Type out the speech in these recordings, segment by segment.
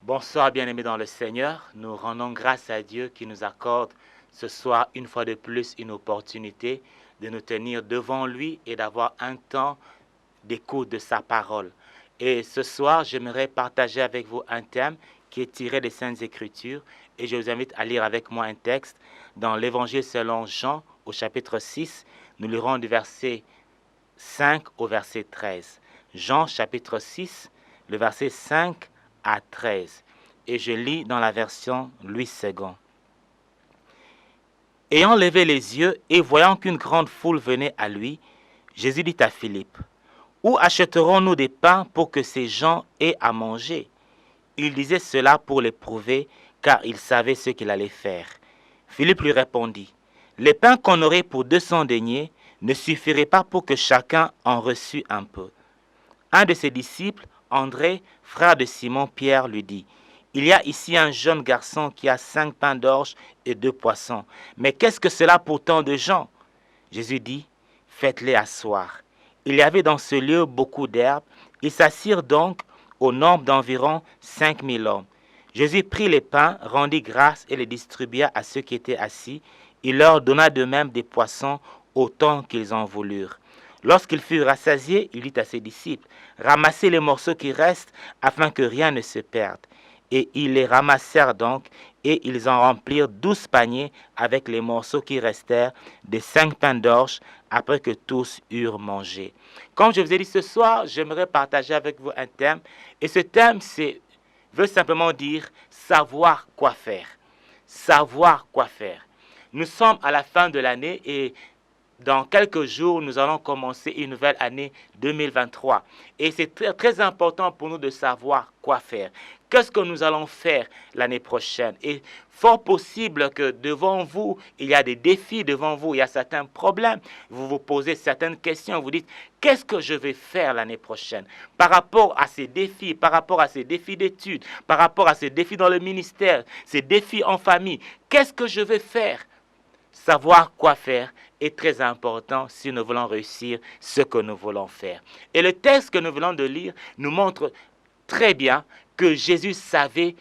Bonsoir bien-aimés dans le Seigneur. Nous rendons grâce à Dieu qui nous accorde ce soir une fois de plus une opportunité de nous tenir devant lui et d'avoir un temps d'écoute de sa parole. Et ce soir, j'aimerais partager avec vous un thème qui est tiré des Saintes Écritures et je vous invite à lire avec moi un texte dans l'Évangile selon Jean au chapitre 6. Nous lirons du verset 5 au verset 13. Jean chapitre 6, le verset 5 à 13. Et je lis dans la version Louis II. Ayant levé les yeux et voyant qu'une grande foule venait à lui, Jésus dit à Philippe, « Où achèterons-nous des pains pour que ces gens aient à manger ?» Il disait cela pour l'éprouver, car il savait ce qu'il allait faire. Philippe lui répondit, « Les pains qu'on aurait pour 200 deniers ne suffiraient pas pour que chacun en reçût un peu. » Un de ses disciples, André, frère de Simon-Pierre, lui dit, « Il y a ici un jeune garçon qui a 5 pains d'orge et 2 poissons. Mais qu'est-ce que cela pour tant de gens ?» Jésus dit, « Faites-les asseoir. » Il y avait dans ce lieu beaucoup d'herbes. Ils s'assirent donc au nombre d'environ 5000 hommes. Jésus prit les pains, rendit grâce et les distribua à ceux qui étaient assis. Il leur donna de même des poissons autant qu'ils en voulurent. Lorsqu'ils furent rassasiés, il dit à ses disciples, « Ramassez les morceaux qui restent afin que rien ne se perde. » Et ils les ramassèrent donc, et ils en remplirent 12 paniers avec les morceaux qui restèrent des 5 pains d'orge, après que tous eurent mangé. Comme je vous ai dit ce soir, j'aimerais partager avec vous un thème, et ce thème veut simplement dire savoir quoi faire. Savoir quoi faire. Nous sommes à la fin de l'année et dans quelques jours, nous allons commencer une nouvelle année 2023. Et c'est très, très important pour nous de savoir quoi faire. Qu'est-ce que nous allons faire l'année prochaine? Et fort possible que devant vous, il y a des défis devant vous, il y a certains problèmes. Vous vous posez certaines questions, vous dites, qu'est-ce que je vais faire l'année prochaine? Par rapport à ces défis, par rapport à ces défis d'études, par rapport à ces défis dans le ministère, ces défis en famille, qu'est-ce que je vais faire? Savoir quoi faire est très important si nous voulons réussir ce que nous voulons faire. Et le texte que nous venons de lire nous montre très bien que Jésus savait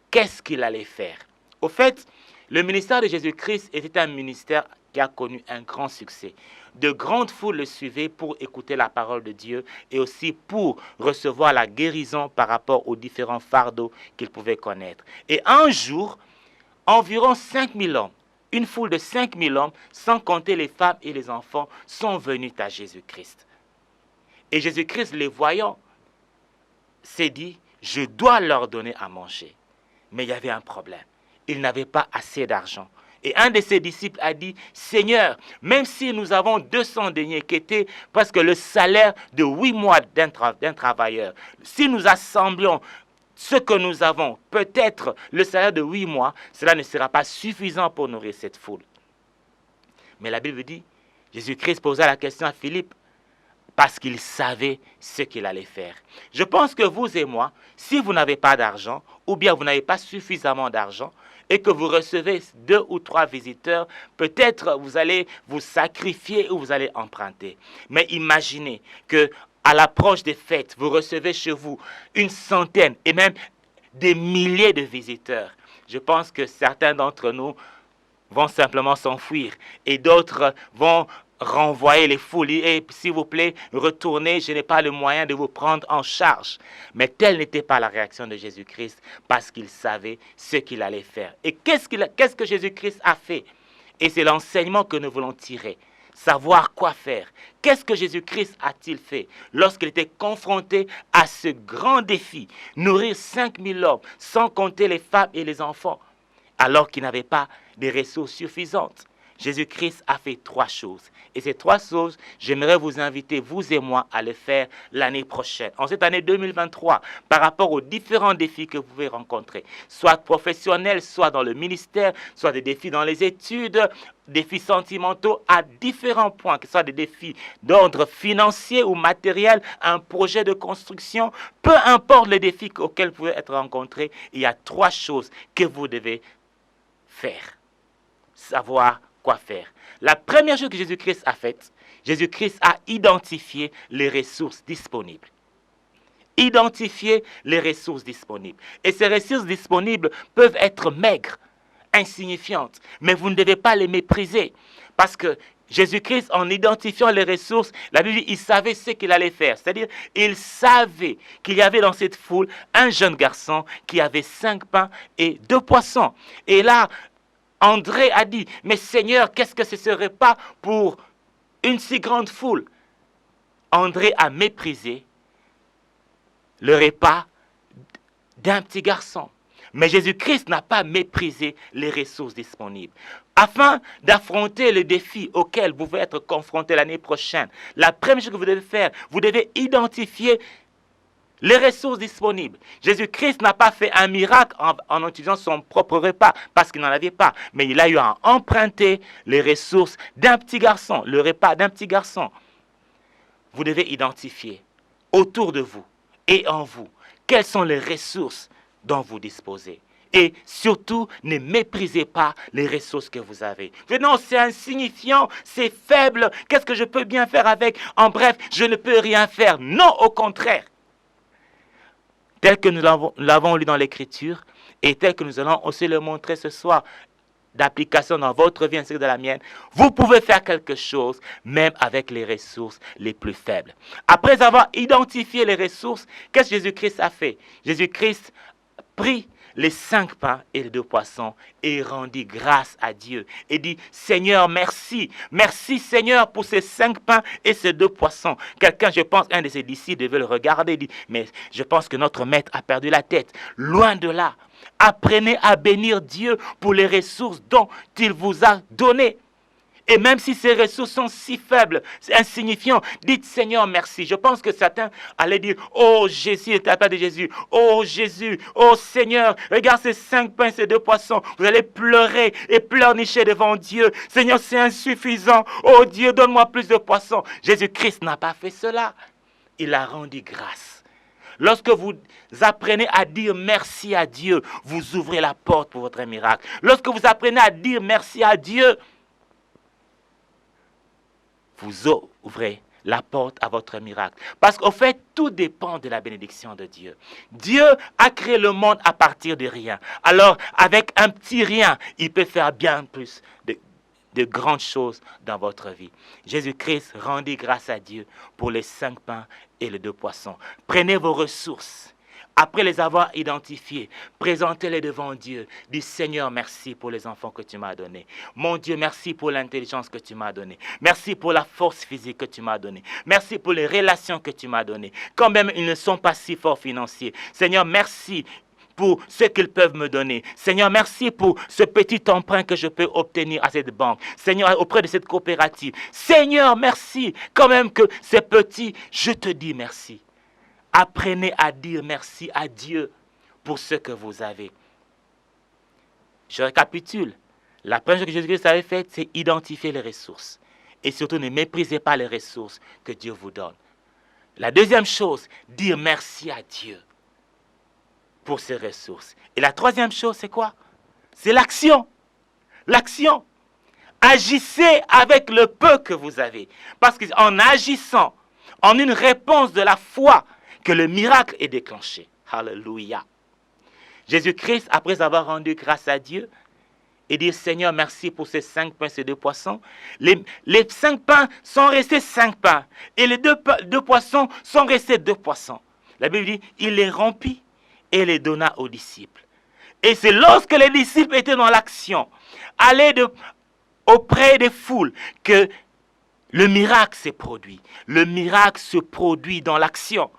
qu'est-ce qu'il allait faire. Au fait, le ministère de Jésus-Christ était un ministère qui a connu un grand succès. De grandes foules le suivaient pour écouter la parole de Dieu et aussi pour recevoir la guérison par rapport aux différents fardeaux qu'ils pouvaient connaître. Et un jour, environ 5000 hommes, une foule de 5000 hommes, sans compter les femmes et les enfants, sont venus à Jésus-Christ. Et Jésus-Christ, les voyant, s'est dit, je dois leur donner à manger. Mais il y avait un problème. Ils n'avaient pas assez d'argent. Et un de ses disciples a dit, Seigneur, même si nous avons 200 deniers qui étaient presque le salaire de 8 mois d'un travailleur, si nous assemblons ce que nous avons, peut-être le salaire de 8 mois, cela ne sera pas suffisant pour nourrir cette foule. Mais la Bible dit, Jésus-Christ posa la question à Philippe parce qu'il savait ce qu'il allait faire. Je pense que vous et moi, si vous n'avez pas d'argent ou bien vous n'avez pas suffisamment d'argent et que vous recevez 2 ou 3 visiteurs, peut-être vous allez vous sacrifier ou vous allez emprunter. Mais imaginez que à l'approche des fêtes, vous recevez chez vous une centaine et même des milliers de visiteurs. Je pense que certains d'entre nous vont simplement s'enfuir et d'autres vont renvoyer les foules et s'il vous plaît, retournez, je n'ai pas le moyen de vous prendre en charge. Mais telle n'était pas la réaction de Jésus-Christ parce qu'il savait ce qu'il allait faire. Et qu'est-ce que Jésus-Christ a fait? Et c'est l'enseignement que nous voulons tirer. Savoir quoi faire. Qu'est-ce que Jésus-Christ a-t-il fait lorsqu'il était confronté à ce grand défi, nourrir 5000 hommes, sans compter les femmes et les enfants, alors qu'il n'avait pas de ressources suffisantes? Jésus-Christ a fait 3 choses. Et ces 3 choses, j'aimerais vous inviter, vous et moi, à les faire l'année prochaine. En cette année 2023, par rapport aux différents défis que vous pouvez rencontrer, soit professionnels, soit dans le ministère, soit des défis dans les études, défis sentimentaux à différents points, que ce soit des défis d'ordre financier ou matériel, un projet de construction, peu importe les défis auxquels vous pouvez être rencontrés, il y a 3 choses que vous devez faire. Savoir quoi faire. La première chose que Jésus-Christ a faite, Jésus-Christ a identifié les ressources disponibles. identifier les ressources disponibles. Et ces ressources disponibles peuvent être maigres, insignifiantes, mais vous ne devez pas les mépriser. Parce que Jésus-Christ, en identifiant les ressources, la Bible dit, il savait ce qu'il allait faire. C'est-à-dire, il savait qu'il y avait dans cette foule un jeune garçon qui avait 5 pains et 2 poissons. Et là, André a dit, mais Seigneur, qu'est-ce que ce ne serait pas pour une si grande foule? André a méprisé le repas d'un petit garçon. Mais Jésus-Christ n'a pas méprisé les ressources disponibles. Afin d'affronter le défi auquel vous pouvez être confronté l'année prochaine, la première chose que vous devez faire, vous devez identifier les ressources disponibles. Jésus-Christ n'a pas fait un miracle en utilisant son propre repas parce qu'il n'en avait pas. Mais il a eu à emprunter les ressources d'un petit garçon, le repas d'un petit garçon. Vous devez identifier autour de vous et en vous quelles sont les ressources dont vous disposez. Et surtout, ne méprisez pas les ressources que vous avez. Non, c'est insignifiant, c'est faible, qu'est-ce que je peux bien faire avec? En bref, je ne peux rien faire. Non, au contraire. Tel que nous l'avons lu dans l'Écriture et tel que nous allons aussi le montrer ce soir, d'application dans votre vie ainsi que dans la mienne, vous pouvez faire quelque chose même avec les ressources les plus faibles. Après avoir identifié les ressources, qu'est-ce que Jésus-Christ a fait? Jésus-Christ prit les 5 pains et les 2 poissons et rendit grâce à Dieu et dit, Seigneur, merci. Merci Seigneur pour ces 5 pains et ces 2 poissons. Quelqu'un, je pense, un de ses disciples devait le regarder et dit, mais je pense que notre maître a perdu la tête. Loin de là. Apprenez à bénir Dieu pour les ressources dont il vous a données. Et même si ces ressources sont si faibles, insignifiantes, dites Seigneur merci. Je pense que certains allaient dire, oh Jésus, et pas de Jésus, oh Jésus, oh Seigneur, regarde ces 5 pains, ces 2 poissons. Vous allez pleurer et pleurnicher devant Dieu. Seigneur, c'est insuffisant. Oh Dieu, donne-moi plus de poissons. Jésus-Christ n'a pas fait cela. Il a rendu grâce. Lorsque vous apprenez à dire merci à Dieu, vous ouvrez la porte pour votre miracle. Lorsque vous apprenez à dire merci à Dieu, vous ouvrez la porte à votre miracle. Parce qu'au fait, tout dépend de la bénédiction de Dieu. Dieu a créé le monde à partir de rien. Alors, avec un petit rien, il peut faire bien plus de grandes choses dans votre vie. Jésus-Christ rendit grâce à Dieu pour les 5 pains et les 2 poissons. Prenez vos ressources. Après les avoir identifiés, présentez-les devant Dieu. Dis Seigneur, merci pour les enfants que tu m'as donnés. Mon Dieu, merci pour l'intelligence que tu m'as donnée. Merci pour la force physique que tu m'as donnée. Merci pour les relations que tu m'as données. Quand même, ils ne sont pas si forts financiers. Seigneur, merci pour ce qu'ils peuvent me donner. Seigneur, merci pour ce petit emprunt que je peux obtenir à cette banque. Seigneur, auprès de cette coopérative. Seigneur, merci. Quand même que c'est petit, je te dis merci. Apprenez à dire merci à Dieu pour ce que vous avez. Je récapitule. La première chose que Jésus-Christ avait faite, c'est identifier les ressources. Et surtout, ne méprisez pas les ressources que Dieu vous donne. La deuxième chose, dire merci à Dieu pour ces ressources. Et la troisième chose, c'est quoi? C'est l'action. L'action. Agissez avec le peu que vous avez. Parce qu'en agissant, en une réponse de la foi, que le miracle est déclenché. Alléluia. Jésus-Christ, après avoir rendu grâce à Dieu, et dit Seigneur, merci pour ces 5 pains, ces 2 poissons. Les 5 pains sont restés 5 pains. Et les 2 poissons sont restés 2 poissons. La Bible dit, il les rompit et les donna aux disciples. Et c'est lorsque les disciples étaient dans l'action, allaient auprès des foules, que le miracle s'est produit. Le miracle se produit dans l'action.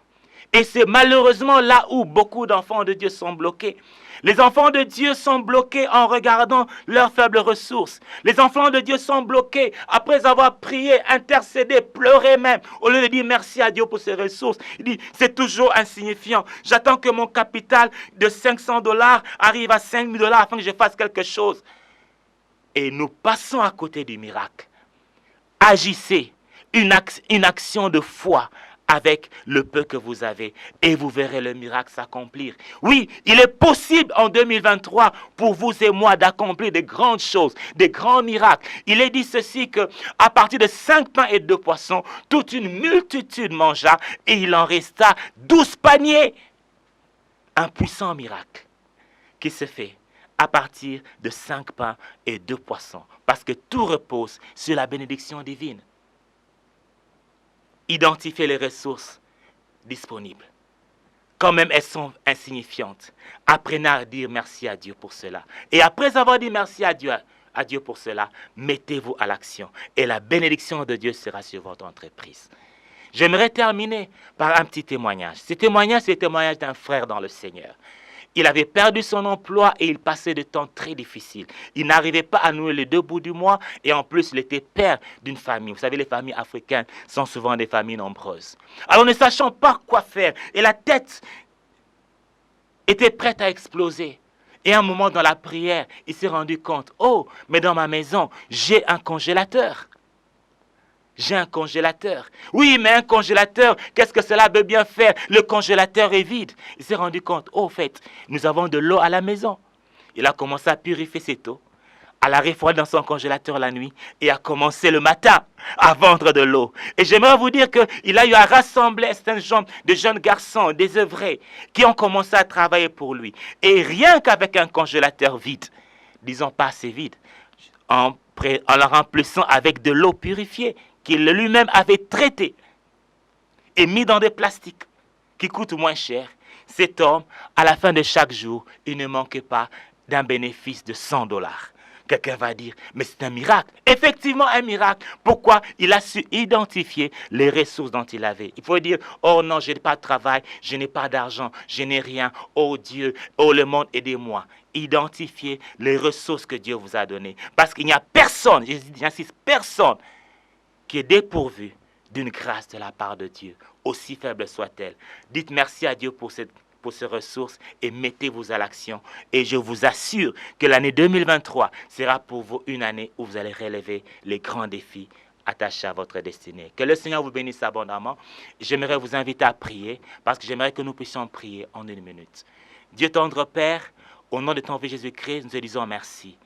Et c'est malheureusement là où beaucoup d'enfants de Dieu sont bloqués. Les enfants de Dieu sont bloqués en regardant leurs faibles ressources. Les enfants de Dieu sont bloqués après avoir prié, intercédé, pleuré même. Au lieu de dire merci à Dieu pour ses ressources, il dit c'est toujours insignifiant. J'attends que mon capital de $500 arrive à $5,000 afin que je fasse quelque chose. Et nous passons à côté du miracle. Agissez une action de foi avec le peu que vous avez et vous verrez le miracle s'accomplir. Oui, il est possible en 2023 pour vous et moi d'accomplir de grandes choses, des grands miracles. Il est dit ceci que à partir de 5 pains et 2 poissons, toute une multitude mangea et il en resta 12 paniers. Un puissant miracle qui se fait à partir de 5 pains et 2 poissons. Parce que tout repose sur la bénédiction divine. Identifiez les ressources disponibles. Quand même elles sont insignifiantes. Apprenez à dire merci à Dieu pour cela. Et après avoir dit merci à Dieu pour cela, mettez-vous à l'action. Et la bénédiction de Dieu sera sur votre entreprise. J'aimerais terminer par un petit témoignage. Ce témoignage, c'est le témoignage d'un frère dans le Seigneur. Il avait perdu son emploi et il passait des temps très difficiles. Il n'arrivait pas à nouer les 2 bouts du mois et en plus il était père d'une famille. Vous savez, les familles africaines sont souvent des familles nombreuses. Alors ne sachant pas quoi faire et la tête était prête à exploser. Et à un moment dans la prière, il s'est rendu compte, oh, mais dans ma maison, j'ai un congélateur. J'ai un congélateur. Oui, mais un congélateur, qu'est-ce que cela veut bien faire? Le congélateur est vide. Il s'est rendu compte, oh, au fait, nous avons de l'eau à la maison. Il a commencé à purifier cette eau, à la refroidir dans son congélateur la nuit et a commencé le matin à vendre de l'eau. Et j'aimerais vous dire qu'il a eu à rassembler un certain nombre de jeunes garçons, des œuvrés, qui ont commencé à travailler pour lui. Et rien qu'avec un congélateur vide, disons pas assez vide, en le remplissant avec de l'eau purifiée, qu'il lui-même avait traité et mis dans des plastiques qui coûtent moins cher, cet homme, à la fin de chaque jour, il ne manquait pas d'un bénéfice de 100 $. Quelqu'un va dire, mais c'est un miracle. Effectivement, un miracle. Pourquoi? Il a su identifier les ressources dont il avait. Il faut dire, oh non, je n'ai pas de travail, je n'ai pas d'argent, je n'ai rien. Oh Dieu, oh le monde, aidez-moi. Identifiez les ressources que Dieu vous a données. Parce qu'il n'y a personne, j'insiste, personne qui est dépourvu d'une grâce de la part de Dieu, aussi faible soit-elle. Dites merci à Dieu pour ces ressources et mettez-vous à l'action. Et je vous assure que l'année 2023 sera pour vous une année où vous allez relever les grands défis attachés à votre destinée. Que le Seigneur vous bénisse abondamment. J'aimerais vous inviter à prier parce que j'aimerais que nous puissions prier en 1 minute. Dieu tendre Père, au nom de ton Fils Jésus-Christ, nous te disons merci.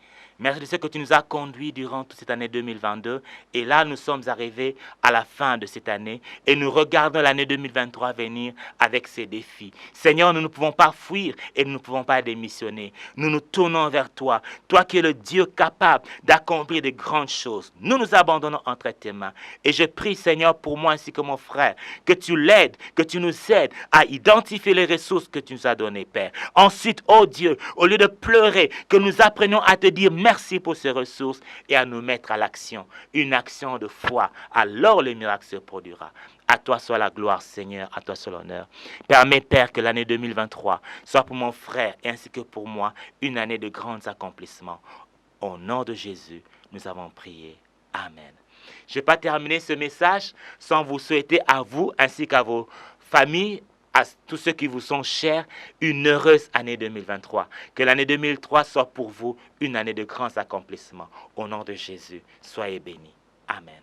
Merci de ce que tu nous as conduits durant toute cette année 2022. Et là, nous sommes arrivés à la fin de cette année. Et nous regardons l'année 2023 venir avec ses défis. Seigneur, nous ne pouvons pas fuir et nous ne pouvons pas démissionner. Nous nous tournons vers toi. Toi qui es le Dieu capable d'accomplir de grandes choses. Nous nous abandonnons entre tes mains. Et je prie, Seigneur, pour moi ainsi que mon frère, que tu l'aides, que tu nous aides à identifier les ressources que tu nous as données, Père. Ensuite, oh Dieu, au lieu de pleurer, que nous apprenions à te dire merci pour ces ressources et à nous mettre à l'action. Une action de foi. Alors le miracle se produira. À toi soit la gloire, Seigneur. À toi soit l'honneur. Permets, Père, que l'année 2023 soit pour mon frère ainsi que pour moi une année de grands accomplissements. Au nom de Jésus, nous avons prié. Amen. Je ne vais pas terminer ce message sans vous souhaiter à vous ainsi qu'à vos familles, à tous ceux qui vous sont chers, une heureuse année 2023. Que l'année 2003 soit pour vous une année de grands accomplissements. Au nom de Jésus, soyez bénis. Amen.